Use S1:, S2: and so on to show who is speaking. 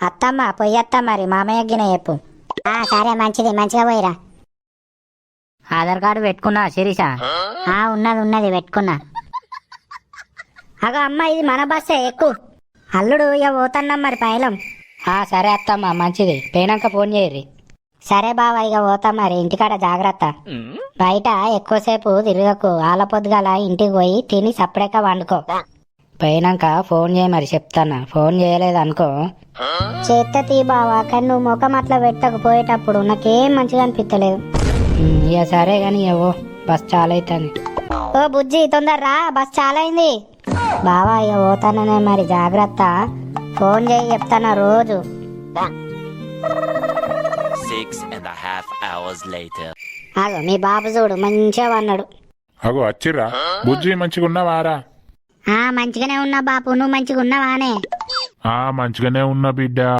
S1: అత్తమ్మ పొయ్యత్తా మరి మామయ్య గిన చెప్పు.
S2: సరే మంచిది, మంచిగా పోయిరా.
S1: ఆధార్ కార్డు పెట్టుకున్నా శిరీష?
S2: ఉన్నది పెట్టుకున్నా.
S1: అగో అమ్మ ఇది మన బస్సే, ఎక్కు. అల్లుడు ఇక పోతున్నాం మరి పైలం. సరే అత్తమ్మ మంచిది, పోయినాక ఫోన్ చేయర్రి. సరే బావ ఇక పోతాం మరి, ఇంటికాడ జాగ్రత్త. బయట ఎక్కువసేపు తిరగకు, ఆల పొద్దుగాల ఇంటికి పోయి తిని సప్పుడేక వండుకో. పోయినాక ఫోన్ చేయి మరి, చెప్తాను. ఫోన్ చేయలేదు అనుకో చేత్తీ బావా, కానీ నువ్వు ముఖం అట్లా పెట్టకు పోయేటప్పుడు, నాకేం మంచిగా అనిపించలేదు. ఇక సరే గాని ఇవ్వో, బస్ చాలా అవుతుంది. ఓ బుజ్జి తొందరరా, బస్ చాలా అయింది. బావా ఇక పోతాననే మరి, జాగ్రత్త. ఫోన్ చేయి చెప్తాను రోజు.
S3: 6.5 hours later.
S1: ఆగో మీ బాబు చూడు మంచిగా అన్నాడు.
S4: అగో వచ్చిర్రా. బుజ్జి మంచిగా ఉన్నావారా?
S1: మంచిగానే ఉన్నా బాపు, నువ్వు మంచిగా ఉన్నావానే?
S4: మంచిగానే ఉన్నా బిడ్డ.